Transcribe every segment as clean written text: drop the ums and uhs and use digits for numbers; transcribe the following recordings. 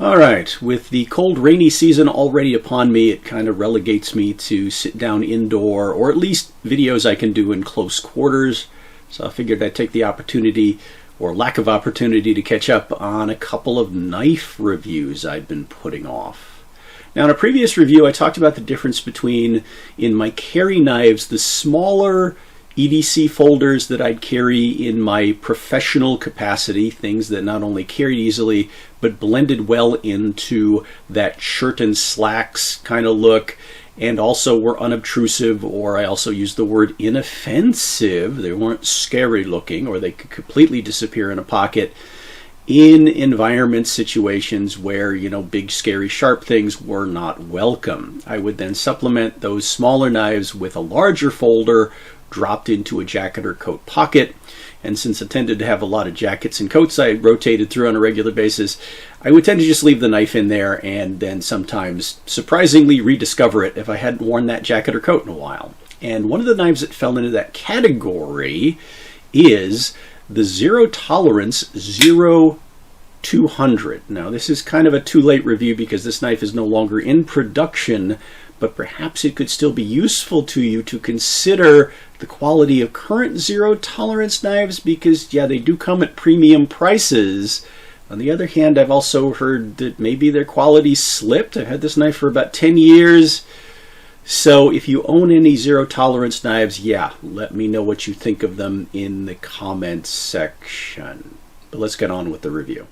All right, with the cold, rainy season already upon me, it kind of relegates me to sit down indoor, or at least videos I can do in close quarters. So I figured I'd take the opportunity, or lack of opportunity, to catch up on a couple of knife reviews I've been putting off. Now, in a previous review, I talked about the difference between, in my carry knives, the smaller EDC folders that I'd carry in my professional capacity, things that not only carried easily, but blended well into that shirt and slacks kind of look, and also were unobtrusive, or I also used the word inoffensive. They weren't scary looking, or they could completely disappear in a pocket in environment situations where, you know, big, scary, sharp things were not welcome. I would then supplement those smaller knives with a larger folder dropped into a jacket or coat pocket. And since I tended to have a lot of jackets and coats I rotated through on a regular basis, I would tend to just leave the knife in there and then sometimes surprisingly rediscover it if I hadn't worn that jacket or coat in a while. And one of the knives that fell into that category is the Zero Tolerance 0200. Now, this is kind of a too late review because this knife is no longer in production, but perhaps it could still be useful to you to consider the quality of current zero tolerance knives, because yeah, they do come at premium prices. On the other hand, I've also heard that maybe their quality slipped. I've had this knife for about 10 years. So if you own any zero tolerance knives, yeah, let me know what you think of them in the comments section. But let's get on with the review.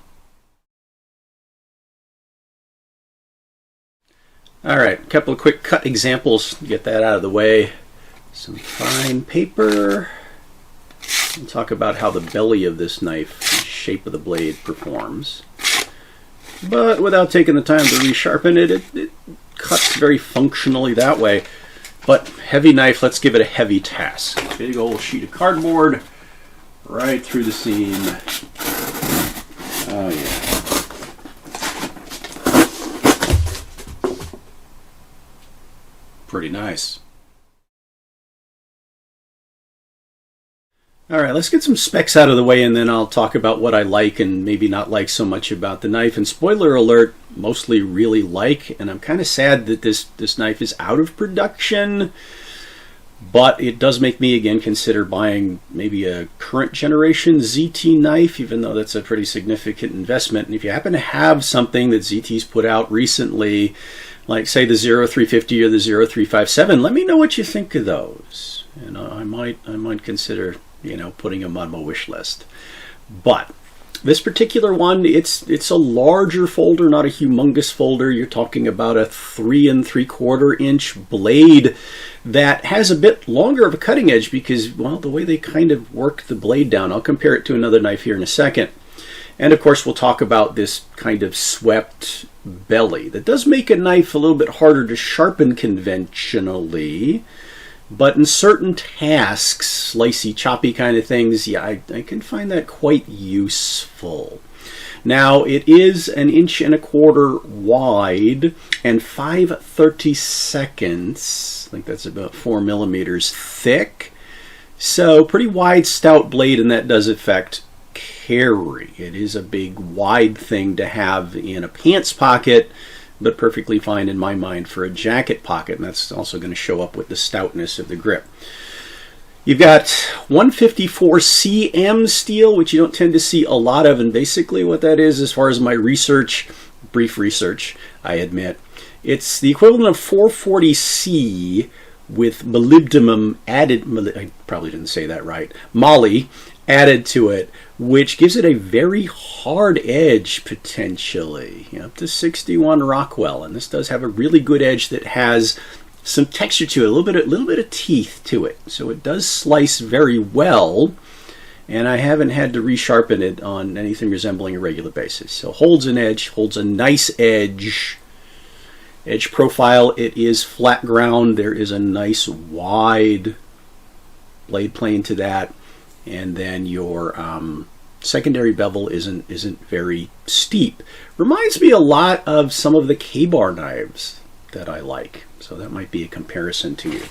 All right, a couple of quick cut examples, get that out of the way. Some fine paper. We'll talk about how the belly of this knife, the shape of the blade, performs. But without taking the time to resharpen it, it cuts very functionally that way. But heavy knife, let's give it a heavy task. Big old sheet of cardboard right through the seam. Oh yeah. Pretty nice. All right, let's get some specs out of the way, and then I'll talk about what I like and maybe not like so much about the knife. And spoiler alert, mostly really like, and I'm kind of sad that this knife is out of production, but it does make me again consider buying maybe a current generation ZT knife, even though that's a pretty significant investment. And if you happen to have something that ZT's put out recently, like say the 0350 or the 0357, let me know what you think of those. You know, I might consider, you know, putting them on my wish list. But this particular one, it's a larger folder, not a humongous folder. You're talking about a 3 3/4 inch blade that has a bit longer of a cutting edge because, well, the way they kind of work the blade down. I'll compare it to another knife here in a second. And of course, we'll talk about this kind of swept belly. That does make a knife a little bit harder to sharpen conventionally, but in certain tasks, slicey, choppy kind of things, yeah, I can find that quite useful. Now, it is 1 1/4 inch wide and 5/32, I think that's about 4 millimeters thick. So pretty wide, stout blade, and that does affect carry. It is a big, wide thing to have in a pants pocket, but perfectly fine in my mind for a jacket pocket, and that's also going to show up with the stoutness of the grip. You've got 154 cm steel, which you don't tend to see a lot of, and basically what that is, as far as my research, brief research, I admit, it's the equivalent of 440C with molybdenum added, I probably didn't say that right, moly added to it, which gives it a very hard edge potentially, you know, up to 61 Rockwell, and this does have a really good edge that has some texture to it, a little bit of teeth to it, so it does slice very well, and I haven't had to resharpen it on anything resembling a regular basis. So holds an edge, holds a nice edge profile. It is flat ground. There is a nice wide blade plane to that, and then your secondary bevel isn't very steep. Reminds me a lot of some of the Ka-Bar knives. that I like. So that might be a comparison to you.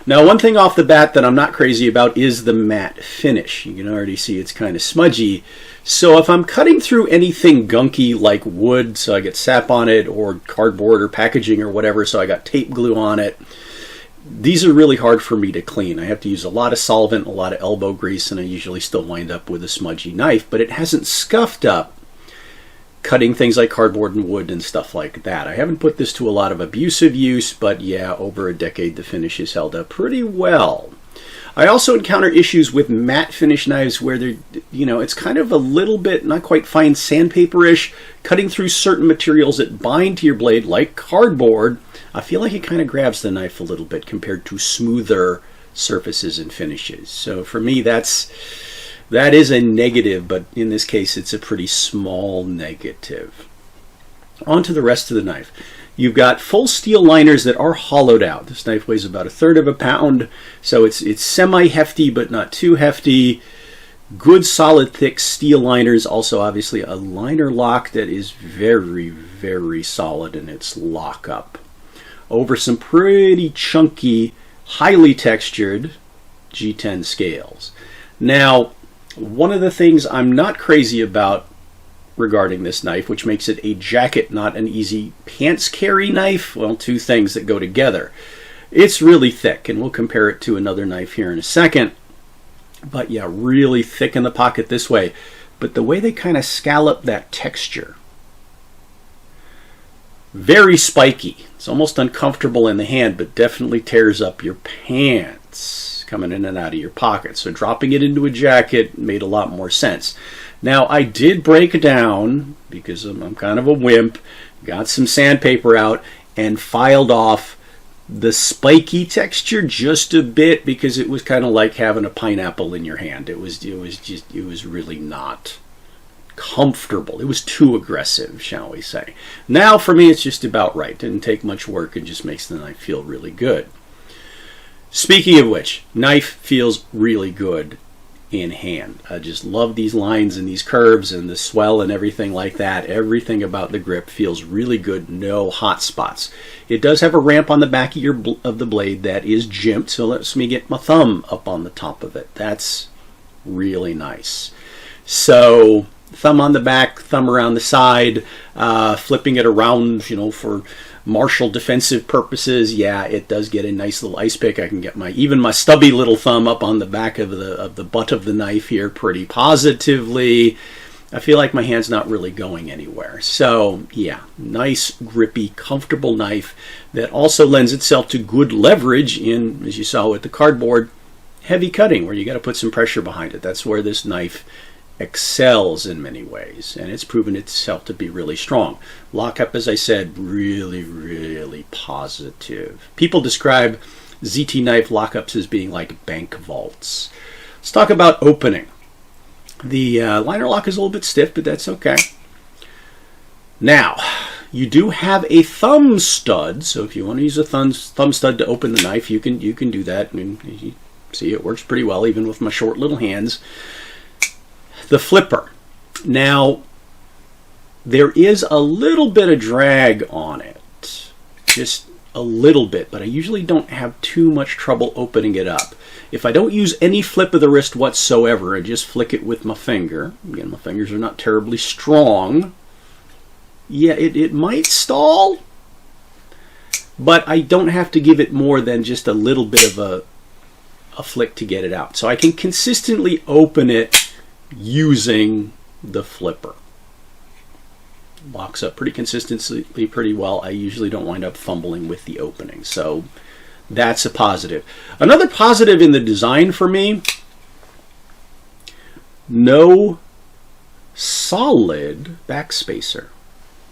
Now, one thing off the bat that I'm not crazy about is the matte finish. You can already see it's kind of smudgy. So if I'm cutting through anything gunky like wood, so I get sap on it, or cardboard or packaging or whatever, so I got tape glue on it, these are really hard for me to clean. I have to use a lot of solvent, a lot of elbow grease, and I usually still wind up with a smudgy knife, but it hasn't scuffed up cutting things like cardboard and wood and stuff like that. I haven't put this to a lot of abusive use, but yeah, over a decade the finish has held up pretty well. I also encounter issues with matte finish knives where they're, it's kind of a little bit, not quite fine sandpaper-ish, cutting through certain materials that bind to your blade, like cardboard. I feel like it kind of grabs the knife a little bit compared to smoother surfaces and finishes. So for me, that is a negative, but in this case, it's a pretty small negative. On to the rest of the knife. You've got full steel liners that are hollowed out. This knife weighs about 1/3 of a pound, so it's semi-hefty, but not too hefty. Good, solid, thick steel liners. Also, obviously, a liner lock that is very, very solid in its lockup. Over some pretty chunky, highly textured G10 scales. Now, one of the things I'm not crazy about regarding this knife, which makes it a jacket, not an easy pants carry knife, well, two things that go together. It's really thick, and we'll compare it to another knife here in a second. But yeah, really thick in the pocket this way. But the way they kind of scallop that texture, very spiky. It's almost uncomfortable in the hand, but definitely tears up your pants coming in and out of your pocket. So dropping it into a jacket made a lot more sense. Now, I did break down, because I'm kind of a wimp, got some sandpaper out and filed off the spiky texture just a bit, because it was kind of like having a pineapple in your hand. It was really not comfortable. It was too aggressive, shall we say. Now, for me, it's just about right. Didn't take much work. It just makes the knife feel really good. Speaking of which, knife feels really good in hand. I just love these lines and these curves and the swell and everything like that. Everything about the grip feels really good. No hot spots. It does have a ramp on the back of the blade that is jimped, so lets me get my thumb up on the top of it. That's really nice. So thumb on the back, thumb around the side, flipping it around, for martial defensive purposes. Yeah, it does get a nice little ice pick. I can get even my stubby little thumb up on the back of the butt of the knife here pretty positively. I feel like my hand's not really going anywhere. So yeah, nice, grippy, comfortable knife that also lends itself to good leverage in, as you saw with the cardboard, heavy cutting, where you got to put some pressure behind it. That's where this knife excels in many ways, and it's proven itself to be really strong. Lockup, as I said, really, really positive. People describe ZT knife lockups as being like bank vaults. Let's talk about opening. The liner lock is a little bit stiff, but that's okay. Now, you do have a thumb stud, so if you want to use a thumb stud to open the knife, you can do that. I mean, you see, it works pretty well, even with my short little hands. The flipper. Now, there is a little bit of drag on it, just a little bit, but I usually don't have too much trouble opening it up. If I don't use any flip of the wrist whatsoever and just flick it with my finger, again, my fingers are not terribly strong, yeah, it might stall, but I don't have to give it more than just a little bit of a flick to get it out. So I can consistently open it using the flipper. Locks up pretty consistently, pretty well. I usually don't wind up fumbling with the opening, so that's a positive. Another positive in the design for me, no solid backspacer.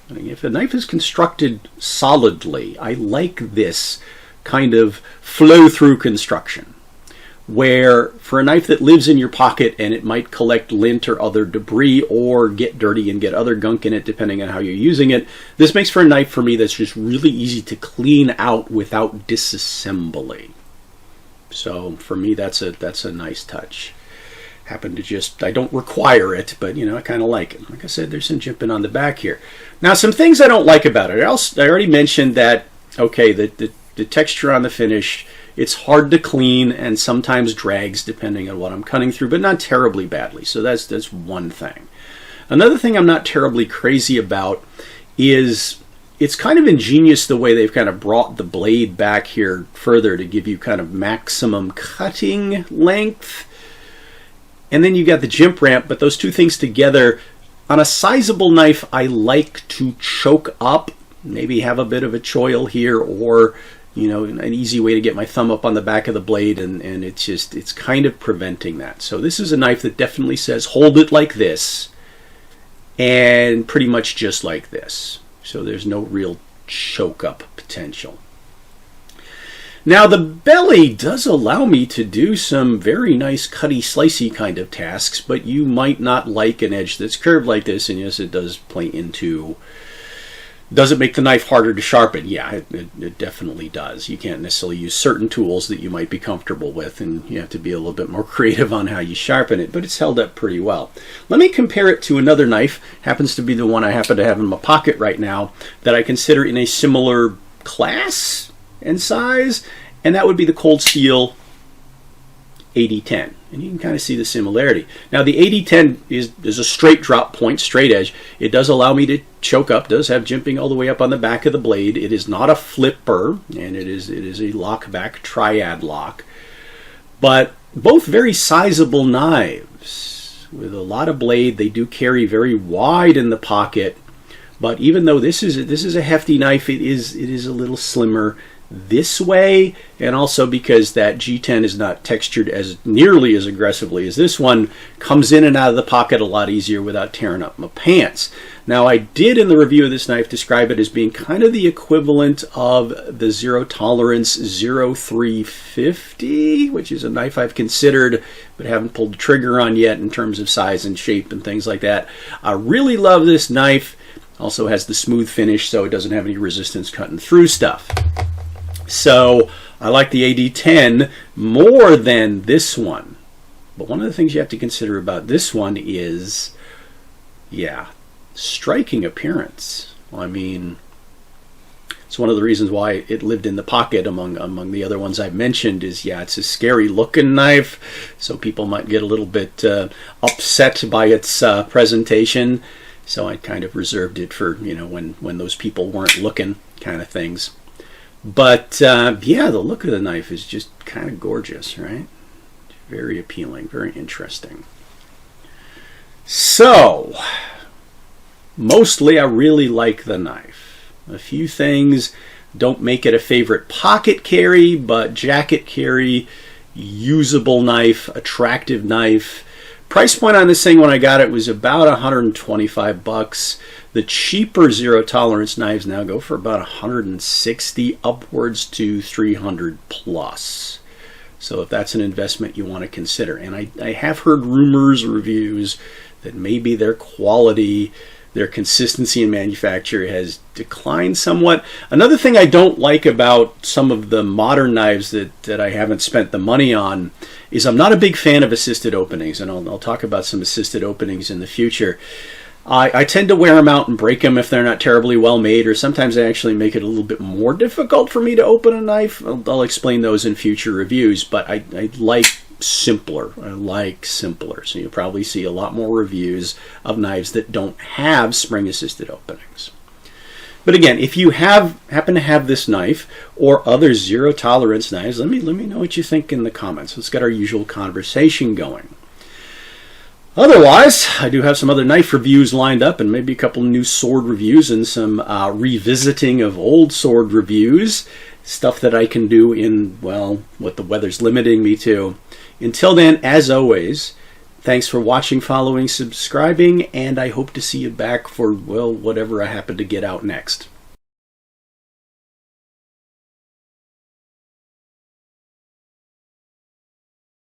I mean, if a knife is constructed solidly, I like this kind of flow-through construction, where for a knife that lives in your pocket and it might collect lint or other debris or get dirty and get other gunk in it depending on how you're using it, this makes for a knife for me that's just really easy to clean out without disassembly. So for me, that's a nice touch. Happen to just, I don't require it, but I kind of like it. Like I said, there's some jimping on the back here. Now, some things I don't like about it. I already mentioned that okay, the texture on the finish, it's hard to clean and sometimes drags depending on what I'm cutting through, but not terribly badly. So that's one thing. Another thing I'm not terribly crazy about is it's kind of ingenious the way they've kind of brought the blade back here further to give you kind of maximum cutting length. And then you got the jimp ramp, but those two things together, on a sizable knife, I like to choke up, maybe have a bit of a choil here, or an easy way to get my thumb up on the back of the blade, and it's kind of preventing that. So this is a knife that definitely says hold it like this, and pretty much just like this. So there's no real choke up potential. Now the belly does allow me to do some very nice cutty slicey kind of tasks, but you might not like an edge that's curved like this, and yes, it does play into, does it make the knife harder to sharpen? Yeah, it definitely does. You can't necessarily use certain tools that you might be comfortable with, and you have to be a little bit more creative on how you sharpen it, but it's held up pretty well. Let me compare it to another knife, happens to be the one I happen to have in my pocket right now, that I consider in a similar class and size, and that would be the Cold Steel 8010. And you can kind of see the similarity. Now the 8010 is a straight drop point, straight edge. It does allow me to choke up, does have jimping all the way up on the back of the blade. It is not a flipper, and it is a lock back triad lock. But both very sizable knives with a lot of blade. They do carry very wide in the pocket, but even though this is a hefty knife, it is a little slimmer this way, and also because that G10 is not textured as nearly as aggressively as this one, comes in and out of the pocket a lot easier without tearing up my pants. Now I did in the review of this knife describe it as being kind of the equivalent of the Zero Tolerance 0350, which is a knife I've considered but haven't pulled the trigger on yet in terms of size and shape and things like that. I really love this knife. Also has the smooth finish, so it doesn't have any resistance cutting through stuff. So I like the AD10 more than this one. But one of the things you have to consider about this one is, yeah, striking appearance. I mean, it's one of the reasons why it lived in the pocket among the other ones I've mentioned is, yeah, it's a scary looking knife, so people might get a little bit upset by its presentation. So I kind of reserved it for, when those people weren't looking kind of things. But yeah, the look of the knife is just kind of gorgeous, right? Very appealing, very interesting. So, mostly I really like the knife. A few things don't make it a favorite pocket carry, but jacket carry, usable knife, attractive knife. Price point on this thing when I got it was about $125. The cheaper Zero Tolerance knives now go for about $160 upwards to $300 plus. So if that's an investment you want to consider. And I have heard rumors, reviews, that maybe their quality, their consistency in manufacture has declined somewhat. Another thing I don't like about some of the modern knives that I haven't spent the money on is I'm not a big fan of assisted openings, and I'll talk about some assisted openings in the future. I tend to wear them out and break them if they're not terribly well made, or sometimes they actually make it a little bit more difficult for me to open a knife. I'll explain those in future reviews, but I like simpler. I like simpler. So you'll probably see a lot more reviews of knives that don't have spring-assisted openings. But again, if you happen to have this knife or other Zero Tolerance knives, let me know what you think in the comments. Let's get our usual conversation going. Otherwise, I do have some other knife reviews lined up, and maybe a couple new sword reviews and some revisiting of old sword reviews. Stuff that I can do in, well, what the weather's limiting me to. Until then, as always, thanks for watching, following, subscribing, and I hope to see you back for, well, whatever I happen to get out next.